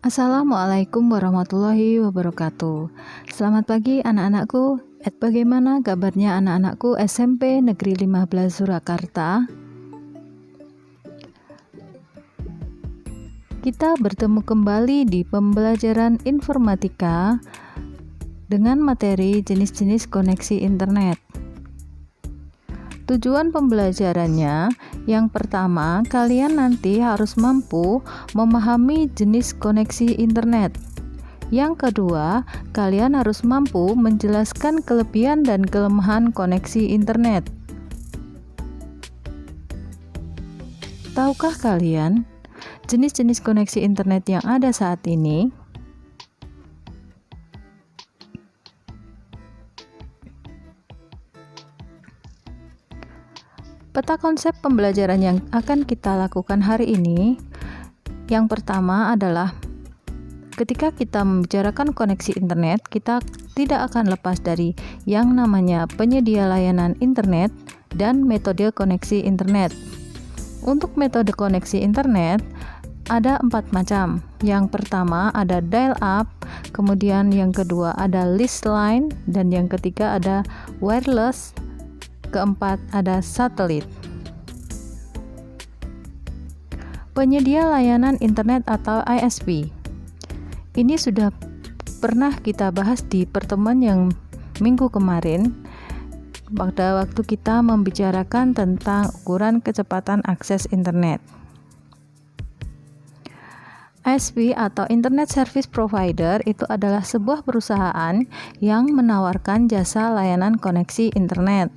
Assalamualaikum warahmatullahi wabarakatuh. Selamat pagi anak-anakku. Bagaimana kabarnya anak-anakku SMP Negeri 15 Surakarta? Kita bertemu kembali di pembelajaran informatika dengan materi jenis-jenis koneksi internet. Tujuan pembelajarannya, yang pertama, kalian nanti harus mampu memahami jenis koneksi internet. Yang kedua, kalian harus mampu menjelaskan kelebihan dan kelemahan koneksi internet. Tahukah kalian jenis-jenis koneksi internet yang ada saat ini? Peta konsep pembelajaran yang akan kita lakukan hari ini, yang pertama adalah ketika kita membicarakan koneksi internet, kita tidak akan lepas dari yang namanya penyedia layanan internet dan metode koneksi internet. Untuk metode koneksi internet, ada 4 macam. Yang pertama ada dial-up, kemudian yang kedua ada leased line, dan yang ketiga ada wireless, keempat ada satelit. Penyedia layanan internet atau ISP. Ini sudah pernah kita bahas di pertemuan yang minggu kemarin pada waktu kita membicarakan tentang ukuran kecepatan akses internet. ISP atau Internet Service Provider itu adalah sebuah perusahaan yang menawarkan jasa layanan koneksi internet.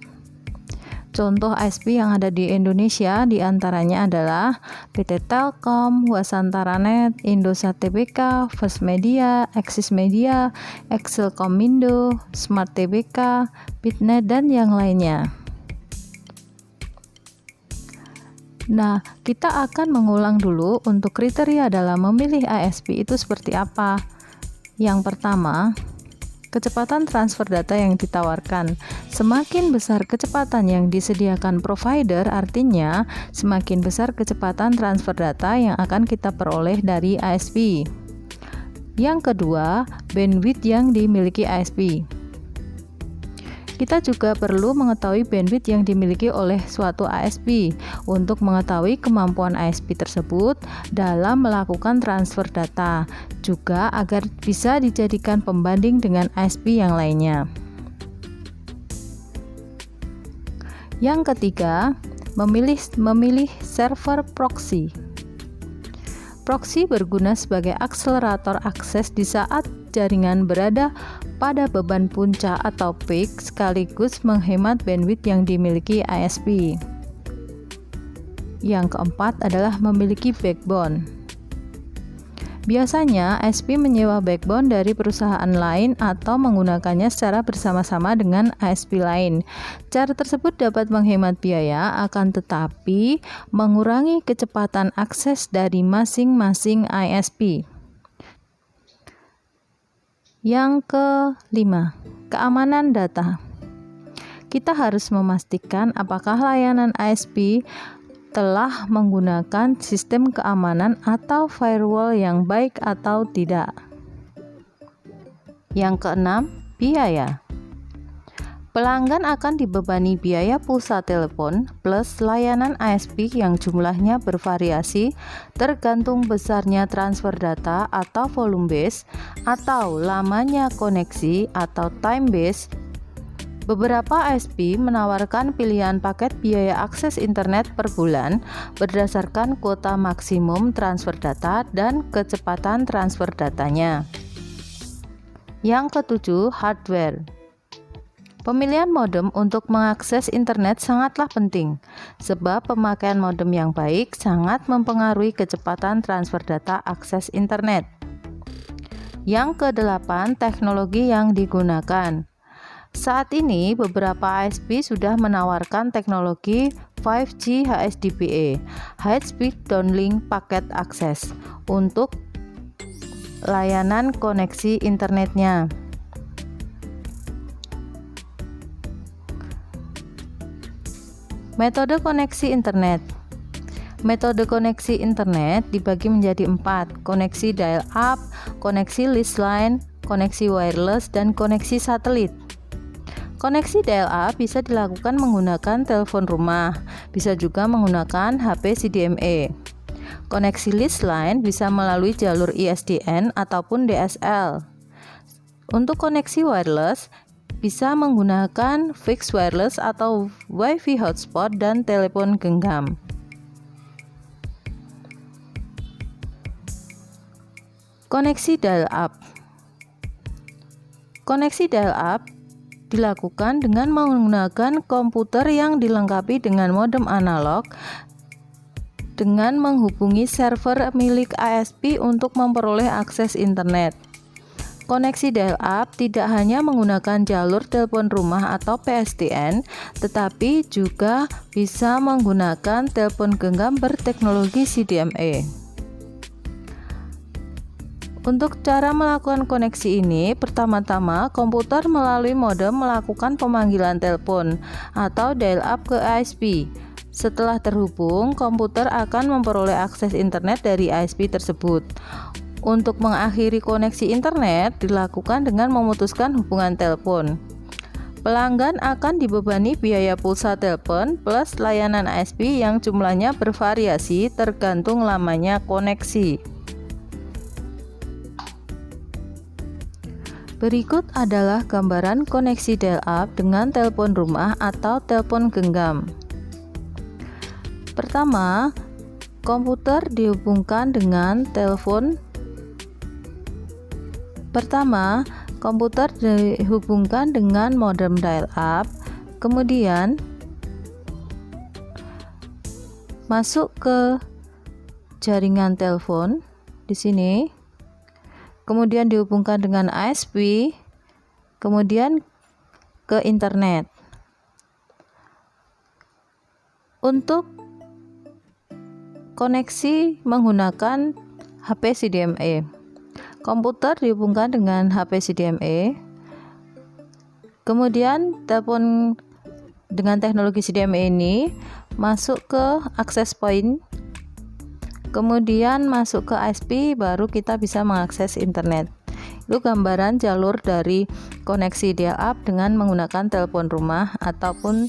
Contoh ISP yang ada di Indonesia diantaranya adalah PT Telkom, Wasantara.net, Indosat Tbk, First Media, Axis Media, Excelcomindo, Smart Tbk, Bitnet, dan yang lainnya. Nah, kita akan mengulang dulu untuk kriteria dalam memilih ISP itu seperti apa. Yang pertama, kecepatan transfer data yang ditawarkan. Semakin besar kecepatan yang disediakan provider, artinya semakin besar kecepatan transfer data yang akan kita peroleh dari ISP. Yang kedua, bandwidth yang dimiliki ISP. Kita juga perlu mengetahui bandwidth yang dimiliki oleh suatu ISP untuk mengetahui kemampuan ISP tersebut dalam melakukan transfer data, juga agar bisa dijadikan pembanding dengan ISP yang lainnya. Yang ketiga, memilih server proxy. Proxy berguna sebagai akselerator akses di saat jaringan berada pada beban puncak atau peak, sekaligus menghemat bandwidth yang dimiliki ISP. Yang keempat adalah memiliki backbone. Biasanya ISP menyewa backbone dari perusahaan lain atau menggunakannya secara bersama-sama dengan ISP lain. Cara tersebut dapat menghemat biaya, akan tetapi mengurangi kecepatan akses dari masing-masing ISP. Yang kelima, keamanan data. Kita harus memastikan apakah layanan ISP telah menggunakan sistem keamanan atau firewall yang baik atau tidak. Yang keenam, biaya. Pelanggan akan dibebani biaya pulsa telepon plus layanan ISP yang jumlahnya bervariasi tergantung besarnya transfer data atau volume base atau lamanya koneksi atau time base. Beberapa ISP menawarkan pilihan paket biaya akses internet per bulan berdasarkan kuota maksimum transfer data dan kecepatan transfer datanya. Yang ketujuh, hardware. Pemilihan modem untuk mengakses internet sangatlah penting, sebab pemakaian modem yang baik sangat mempengaruhi kecepatan transfer data akses internet. Yang kedelapan, teknologi yang digunakan. Saat ini, beberapa ISP sudah menawarkan teknologi 5G HSDPA, High Speed Downlink Packet Access, untuk layanan koneksi internetnya. Metode koneksi internet. Metode koneksi internet dibagi menjadi 4, koneksi dial-up, koneksi leased line, koneksi wireless, dan koneksi satelit. Koneksi dial-up bisa dilakukan menggunakan telepon rumah, bisa juga menggunakan HP CDMA. Koneksi leased line bisa melalui jalur ISDN ataupun DSL. Untuk koneksi wireless, bisa menggunakan fixed wireless atau Wi-Fi hotspot dan telepon genggam. Koneksi dial-up. Koneksi dial-up dilakukan dengan menggunakan komputer yang dilengkapi dengan modem analog dengan menghubungi server milik ISP untuk memperoleh akses internet. Koneksi dial-up tidak hanya menggunakan jalur telepon rumah atau PSTN, tetapi juga bisa menggunakan telepon genggam berteknologi CDMA. Untuk cara melakukan koneksi ini, pertama-tama komputer melalui modem melakukan pemanggilan telepon atau dial-up ke ISP. Setelah terhubung, komputer akan memperoleh akses internet dari ISP tersebut. Untuk mengakhiri koneksi internet dilakukan dengan memutuskan hubungan telepon. Pelanggan akan dibebani biaya pulsa telepon plus layanan ISP yang jumlahnya bervariasi tergantung lamanya koneksi. Berikut adalah gambaran koneksi dial-up dengan telepon rumah atau telepon genggam. Pertama, komputer dihubungkan dengan telepon. Modem dial-up, kemudian masuk ke jaringan telepon di sini. Kemudian dihubungkan dengan ISP, kemudian ke internet. Untuk koneksi menggunakan HP CDMA, komputer dihubungkan dengan HP CDMA, kemudian telepon dengan teknologi CDMA ini masuk ke access point, kemudian masuk ke ISP, baru kita bisa mengakses internet. Itu gambaran jalur dari koneksi dial-up dengan menggunakan telepon rumah ataupun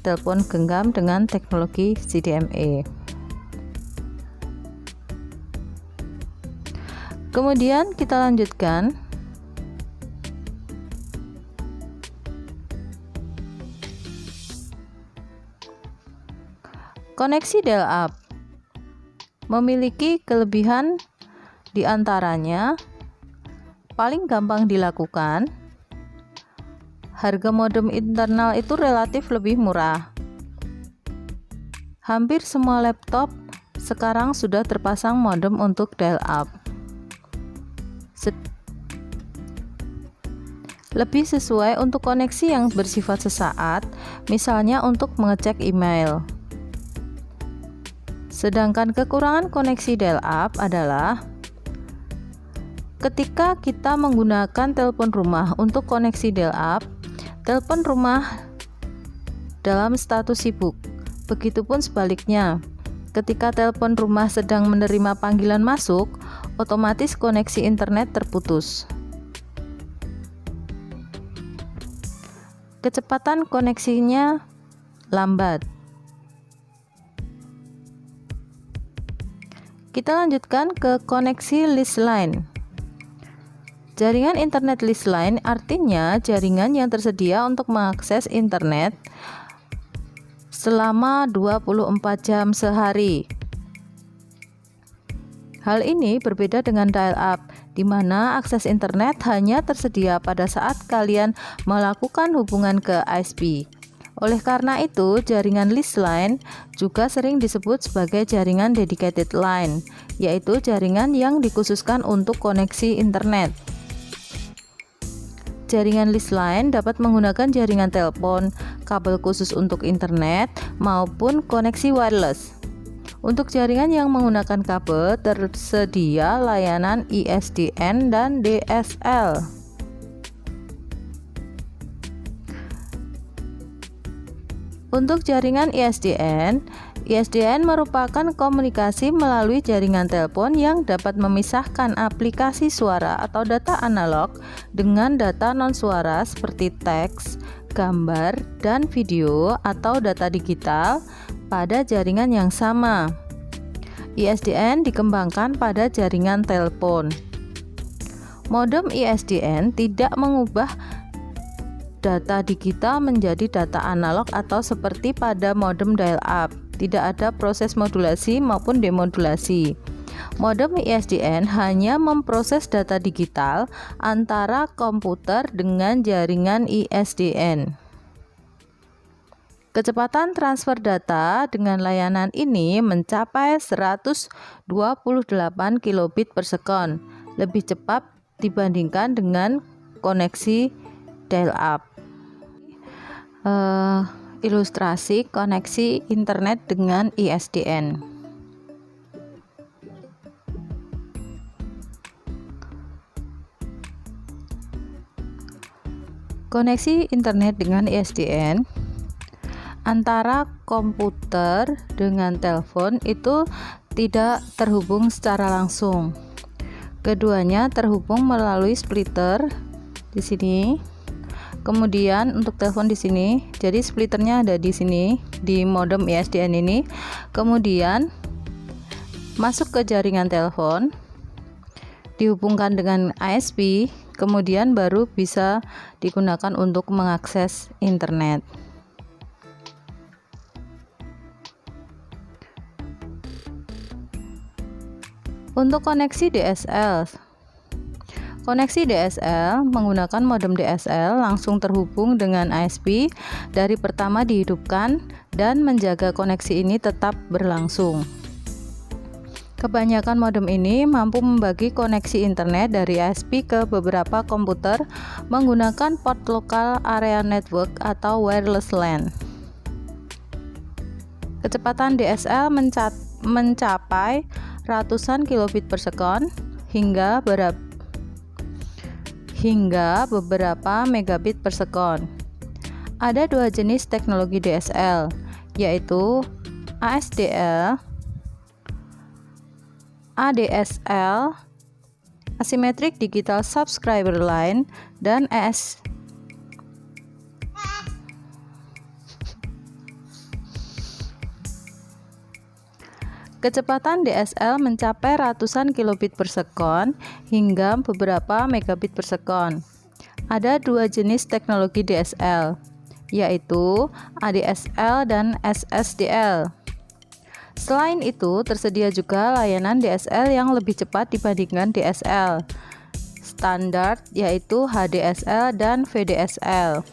telepon genggam dengan teknologi CDMA. Kemudian kita lanjutkan. Koneksi dial-up memiliki kelebihan, diantaranya paling gampang dilakukan, harga modem internal itu relatif lebih murah. Hampir semua laptop sekarang sudah terpasang modem untuk dial-up. Lebih sesuai untuk koneksi yang bersifat sesaat, misalnya untuk mengecek email. Sedangkan kekurangan koneksi dial-up adalah ketika kita menggunakan telepon rumah untuk koneksi dial-up, telepon rumah dalam status sibuk. Begitupun sebaliknya, ketika telepon rumah sedang menerima panggilan masuk, otomatis koneksi internet terputus. Kecepatan koneksinya lambat. Kita lanjutkan ke koneksi leased line. Jaringan internet leased line artinya jaringan yang tersedia untuk mengakses internet selama 24 jam sehari. Hal ini berbeda dengan dial-up, di mana akses internet hanya tersedia pada saat kalian melakukan hubungan ke ISP. Oleh karena itu, jaringan leased line juga sering disebut sebagai jaringan dedicated line, yaitu jaringan yang dikhususkan untuk koneksi internet. Jaringan leased line dapat menggunakan jaringan telepon, kabel khusus untuk internet, maupun koneksi wireless. Untuk jaringan yang menggunakan kabel, tersedia layanan ISDN dan DSL. Untuk jaringan ISDN, ISDN merupakan komunikasi melalui jaringan telepon yang dapat memisahkan aplikasi suara atau data analog dengan data non-suara seperti teks, gambar, dan video atau data digital pada jaringan yang sama. ISDN dikembangkan pada jaringan telepon. Modem ISDN tidak mengubah data digital menjadi data analog atau seperti pada modem dial-up. Tidak ada proses modulasi maupun demodulasi. Modem ISDN hanya memproses data digital antara komputer dengan jaringan ISDN. Kecepatan transfer data dengan layanan ini mencapai 128 kilobit per sekon, lebih cepat dibandingkan dengan koneksi dial-up. Ilustrasi koneksi internet dengan ISDN. Koneksi internet dengan ISDN antara komputer dengan telepon itu tidak terhubung secara langsung. Keduanya terhubung melalui splitter di sini. Kemudian untuk telepon di sini, jadi splitternya ada di sini di modem ISDN ini. Kemudian masuk ke jaringan telepon, dihubungkan dengan ISP, kemudian baru bisa digunakan untuk mengakses internet. Untuk koneksi DSL, koneksi DSL menggunakan modem DSL langsung terhubung dengan ISP dari pertama dihidupkan dan menjaga koneksi ini tetap berlangsung. Kebanyakan modem ini mampu membagi koneksi internet dari ISP ke beberapa komputer menggunakan port Local Area Network atau wireless LAN. Kecepatan DSL mencapai ratusan kilobit per sekon hingga beberapa megabit per sekon. Ada dua jenis teknologi DSL, yaitu ADSL, Asymmetric Digital Subscriber Line, dan Kecepatan DSL mencapai ratusan kilobit per sekon hingga beberapa megabit per sekon. Ada dua jenis teknologi DSL, yaitu ADSL dan SSDL. Selain itu, tersedia juga layanan DSL yang lebih cepat dibandingkan DSL standar, yaitu HDSL dan VDSL.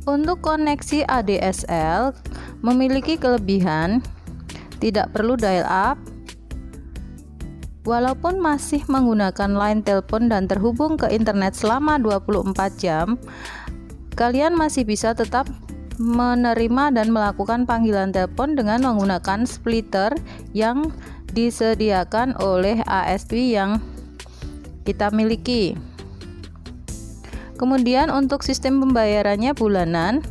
Untuk koneksi ADSL memiliki kelebihan tidak perlu dial-up. Walaupun masih menggunakan line telepon dan terhubung ke internet selama 24 jam, kalian masih bisa tetap menerima dan melakukan panggilan telepon dengan menggunakan splitter yang disediakan oleh ISP yang kita miliki. Kemudian untuk sistem pembayarannya bulanan,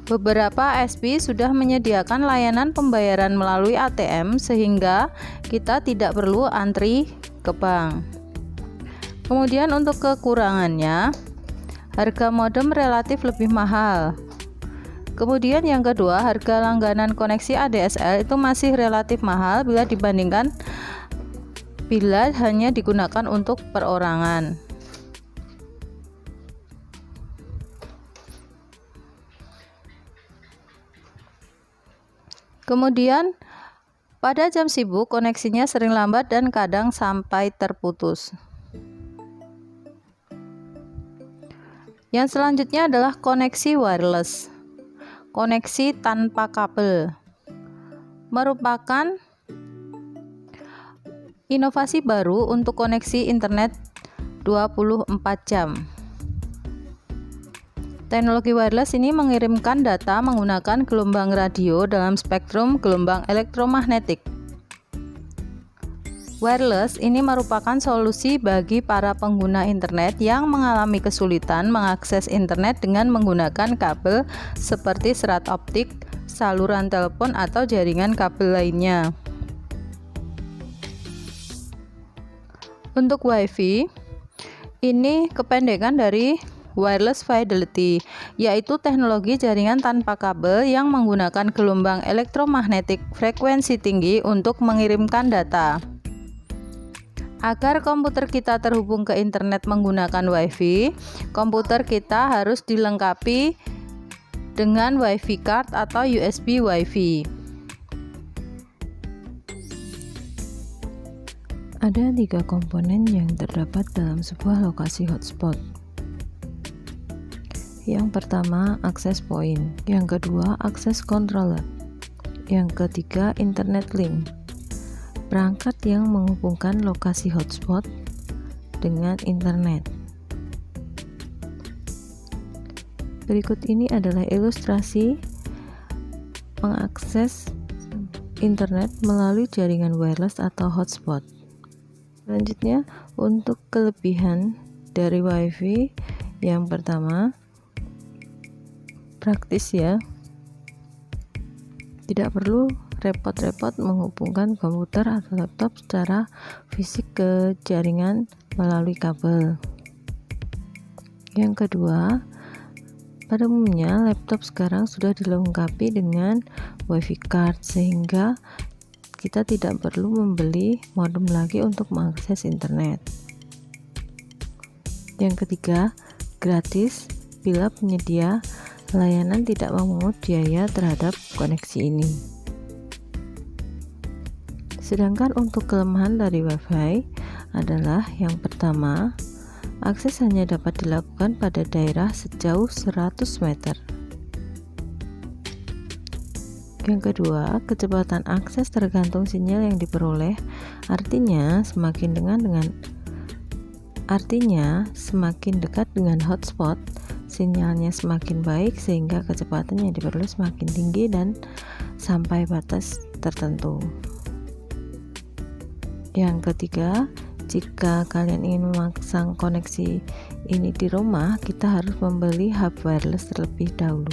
beberapa ISP sudah menyediakan layanan pembayaran melalui ATM sehingga kita tidak perlu antri ke bank. Kemudian untuk kekurangannya, harga modem relatif lebih mahal. Kemudian yang kedua, harga langganan koneksi ADSL itu masih relatif mahal bila dibandingkan bila hanya digunakan untuk perorangan. Kemudian pada jam sibuk koneksinya sering lambat dan kadang sampai terputus. Yang selanjutnya adalah koneksi wireless. Koneksi tanpa kabel merupakan inovasi baru untuk koneksi internet 24 jam. Teknologi wireless ini mengirimkan data menggunakan gelombang radio dalam spektrum gelombang elektromagnetik. Wireless ini merupakan solusi bagi para pengguna internet yang mengalami kesulitan mengakses internet dengan menggunakan kabel seperti serat optik, saluran telepon, atau jaringan kabel lainnya. Untuk WiFi, ini kependekan dari Wireless Fidelity, yaitu teknologi jaringan tanpa kabel yang menggunakan gelombang elektromagnetik frekuensi tinggi untuk mengirimkan data. Agar komputer kita terhubung ke internet menggunakan WiFi, komputer kita harus dilengkapi dengan WiFi card atau USB WiFi. Ada 3 komponen yang terdapat dalam sebuah lokasi hotspot. Yang pertama, access point. Yang kedua, access controller. Yang ketiga, internet link. Perangkat yang menghubungkan lokasi hotspot dengan internet. Berikut ini adalah ilustrasi mengakses internet melalui jaringan wireless atau hotspot. Selanjutnya, untuk kelebihan dari WiFi, yang pertama, praktis ya, tidak perlu repot-repot menghubungkan komputer atau laptop secara fisik ke jaringan melalui kabel. Yang kedua, pada umumnya laptop sekarang sudah dilengkapi dengan WiFi card sehingga kita tidak perlu membeli modem lagi untuk mengakses internet. Yang ketiga, gratis bila penyedia layanan tidak memungut biaya terhadap koneksi ini. Sedangkan untuk kelemahan dari WiFi adalah yang pertama, akses hanya dapat dilakukan pada daerah sejauh 100 meter. Yang kedua, kecepatan akses tergantung sinyal yang diperoleh. Artinya, semakin dekat dengan hotspot, sinyalnya semakin baik sehingga kecepatan yang diperoleh semakin tinggi dan sampai batas tertentu. Yang ketiga, jika kalian ingin memasang koneksi ini di rumah, kita harus membeli hub wireless terlebih dahulu.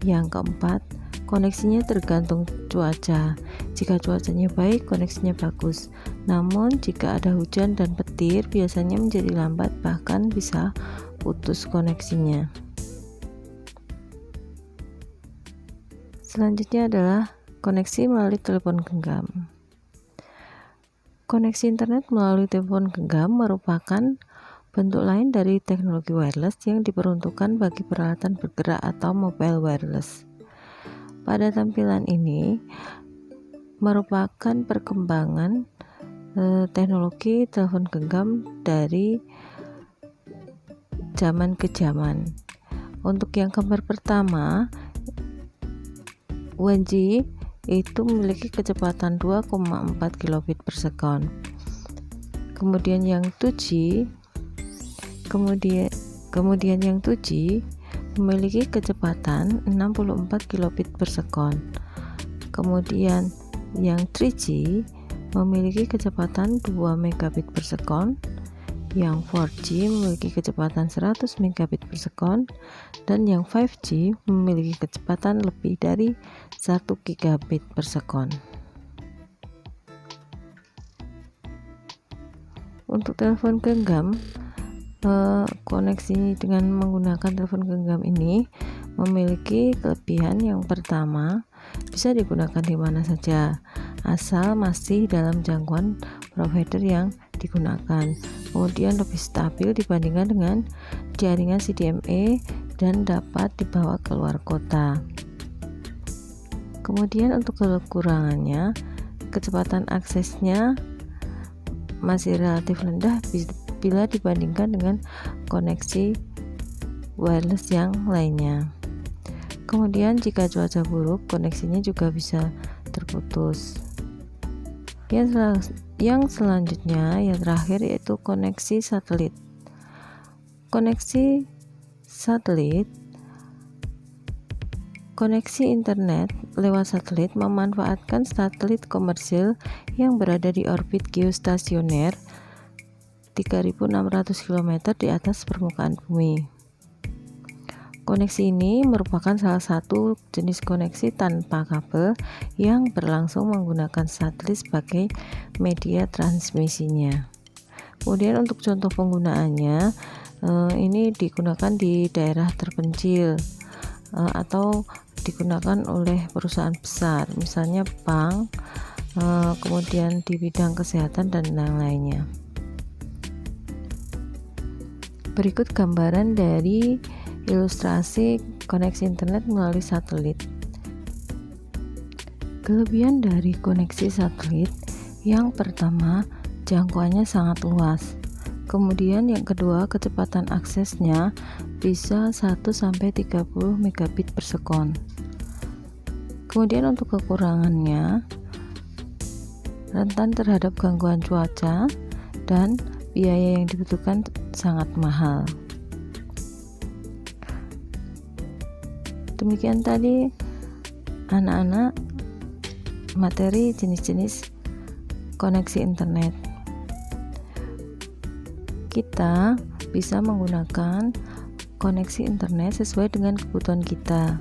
Yang keempat, koneksinya tergantung cuaca. Jika cuacanya baik, koneksinya bagus. Namun, jika ada hujan dan petir, biasanya menjadi lambat, bahkan bisa putus koneksinya. Selanjutnya adalah koneksi melalui telepon genggam. Koneksi internet melalui telepon genggam merupakan bentuk lain dari teknologi wireless yang diperuntukkan bagi peralatan bergerak atau mobile wireless. Pada tampilan ini merupakan perkembangan teknologi telepon genggam dari zaman ke zaman. Untuk yang gambar pertama, 1G itu memiliki kecepatan 2,4 kilobit per sekon. Kemudian yang 2G memiliki kecepatan 64 kilobit per sekon. Kemudian yang 3G memiliki kecepatan 2 megabit per sekon. Yang 4G memiliki kecepatan 100 megabit per sekon, dan yang 5G memiliki kecepatan lebih dari 1 gigabit per sekon. Untuk telepon genggam, koneksi dengan menggunakan telepon genggam ini memiliki kelebihan. Yang pertama, bisa digunakan di mana saja asal masih dalam jangkauan provider yang digunakan. Kemudian lebih stabil dibandingkan dengan jaringan CDMA dan dapat dibawa keluar kota. Kemudian untuk kekurangannya, kecepatan aksesnya masih relatif rendah bila dibandingkan dengan koneksi wireless yang lainnya. Kemudian jika cuaca buruk, koneksinya juga bisa terputus. Yang selanjutnya, yang terakhir, yaitu koneksi satelit. Koneksi satelit Koneksi internet lewat satelit memanfaatkan satelit komersil yang berada di orbit geostasioner 3.600 km di atas permukaan bumi. Koneksi ini merupakan salah satu jenis koneksi tanpa kabel yang berlangsung menggunakan satelit sebagai media transmisinya. Kemudian untuk contoh penggunaannya, ini digunakan di daerah terpencil atau digunakan oleh perusahaan besar, misalnya bank, kemudian di bidang kesehatan dan lain-lainnya. Berikut gambaran dari ilustrasi koneksi internet melalui satelit. Kelebihan dari koneksi satelit, yang pertama, jangkauannya sangat luas. Kemudian yang kedua, kecepatan aksesnya bisa 1-30 megabit per sekon. Kemudian untuk kekurangannya, rentan terhadap gangguan cuaca dan biaya yang dibutuhkan sangat mahal. Demikian tadi anak-anak materi jenis-jenis koneksi internet. Kita bisa menggunakan koneksi internet sesuai dengan kebutuhan kita.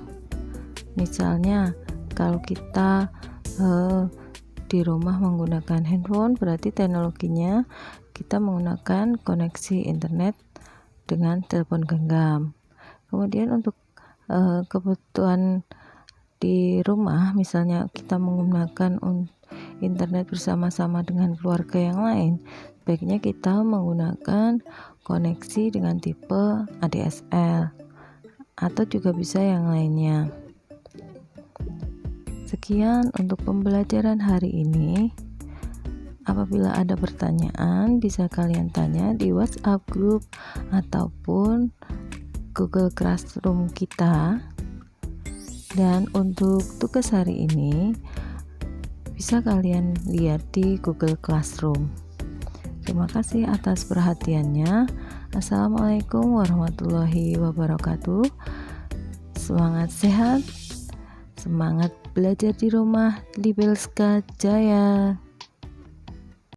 Misalnya, kalau kita di rumah menggunakan handphone, berarti teknologinya kita menggunakan koneksi internet dengan telepon genggam. Kemudian untuk kebutuhan di rumah, misalnya kita menggunakan internet bersama-sama dengan keluarga yang lain, sebaiknya kita menggunakan koneksi dengan tipe ADSL atau juga bisa yang lainnya. Sekian untuk pembelajaran hari ini. Apabila ada pertanyaan, bisa kalian tanya di WhatsApp group ataupun Google Classroom kita. Dan untuk tugas hari ini bisa kalian lihat di Google Classroom. Terima kasih atas perhatiannya. Assalamualaikum warahmatullahi wabarakatuh. Semangat sehat, semangat belajar di rumah, Libelska Jaya.